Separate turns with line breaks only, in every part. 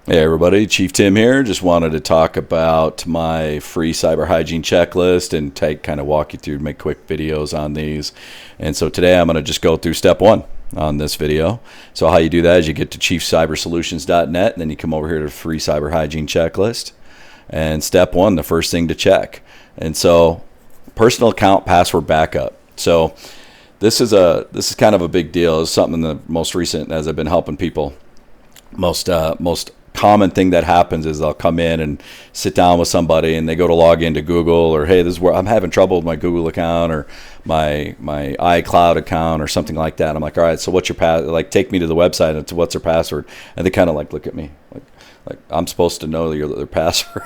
Hey everybody, Chief Tim here. Just wanted to talk about my free cyber hygiene checklist and kind of walk you through, make quick videos on these. And so today I'm going to just go through step one on this video. So how you do that is you get to chiefcybersolutions.net and then you come over here to free cyber hygiene checklist. And step one, the first thing to check. And so personal account password backup. So this is kind of a big deal. It's something the most recent as I've been helping people. Most common thing that happens is I'll come in and sit down with somebody and they go to log into Google, or hey, this is where I'm having trouble with my Google account or my iCloud account or something like that. I'm like, all right, so what's your like take me to the website and to what's their password? And they kind of like look at me like I'm supposed to know their password.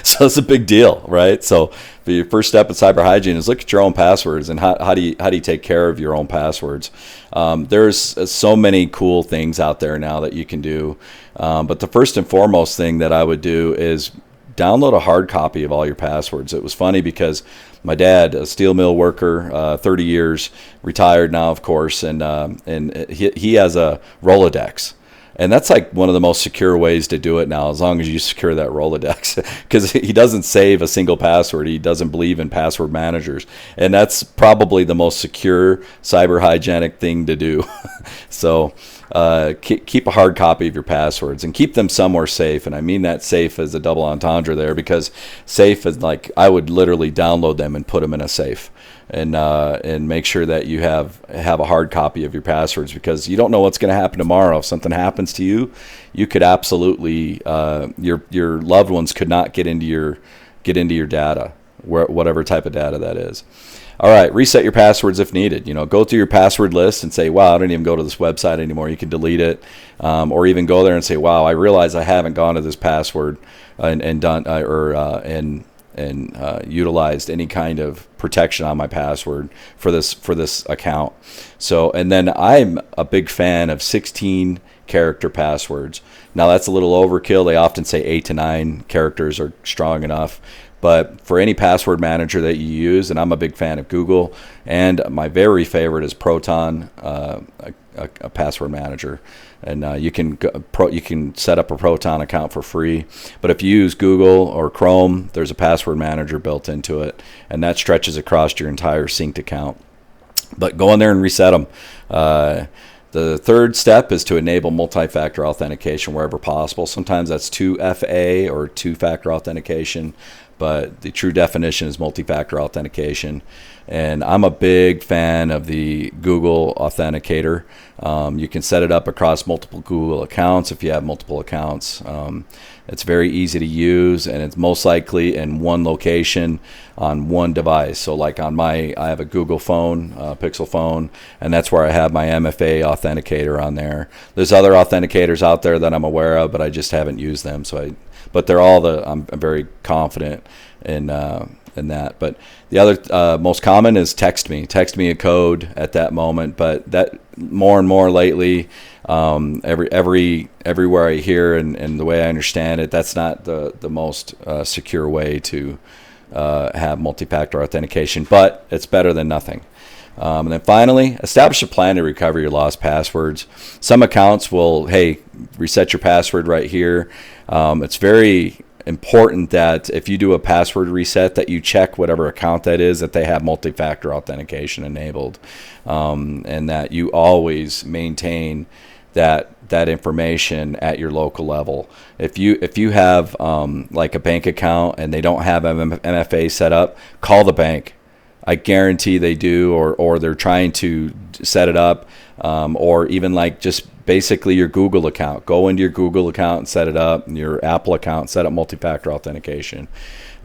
So it's a big deal, right? So the first step in cyber hygiene is look at your own passwords and how do you take care of your own passwords. There's so many cool things out there now that you can do, but the first and foremost thing that I would do is download a hard copy of all your passwords. It was funny because my dad, a steel mill worker, 30 years, retired now, of course, and he has a Rolodex. And that's like one of the most secure ways to do it now, as long as you secure that Rolodex, because he doesn't save a single password. He doesn't believe in password managers. And that's probably the most secure cyber hygienic thing to do. So keep a hard copy of your passwords and keep them somewhere safe. And I mean that safe as a double entendre there, because safe is like I would literally download them and put them in a safe. And make sure that you have a hard copy of your passwords, because you don't know what's going to happen tomorrow. If something happens to you, you could absolutely your loved ones could not get into your data, whatever type of data that is. All right, reset your passwords if needed. Go through your password list and say, wow, I don't even go to this website anymore. You can delete it, or even go there and say, wow, I realize I haven't gone to this password and done utilized any kind of protection on my password for this account. So, and then I'm a big fan of 16 character passwords. Now that's a little overkill. They often say 8 to 9 characters are strong enough. But for any password manager that you use, and I'm a big fan of Google, and my very favorite is Proton, a password manager, and you can set up a Proton account for free. But if you use Google or Chrome, there's a password manager built into it, and that stretches across your entire synced account. But go in there and reset them. The third step is to enable multi-factor authentication wherever possible. Sometimes that's 2FA or two-factor authentication, but the true definition is multi-factor authentication. And I'm a big fan of the Google Authenticator. You can set it up across multiple Google accounts if you have multiple accounts. It's very easy to use, and it's most likely in one location on one device. So like I have a Google phone, Pixel phone, and that's where I have my MFA authenticator on there. There's other authenticators out there that I'm aware of, but I just haven't used them. But they're all I'm very confident in that. But the other most common is text me a code at that moment. But that more and more lately, everywhere I hear and the way I understand it, that's not the most secure way to have multi-factor authentication, but it's better than nothing. And then finally, establish a plan to recover your lost passwords. Some accounts will, hey, reset your password right here. It's very important that if you do a password reset, that you check whatever account that is, that they have multi-factor authentication enabled, and that you always maintain that information at your local level. If you have like a bank account and they don't have MFA set up, call the bank. I guarantee they do, or they're trying to set it up, or even like just basically your Google account. Go into your Google account and set it up, and your Apple account, set up multi-factor authentication.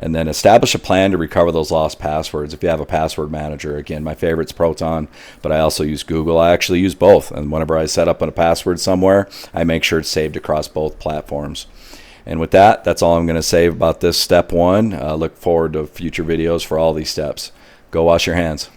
And then establish a plan to recover those lost passwords. If you have a password manager, again, my favorite's Proton, but I also use Google. I actually use both. And whenever I set up a password somewhere, I make sure it's saved across both platforms. And with that, that's all I'm going to say about this step one. Look forward to future videos for all these steps. Go wash your hands.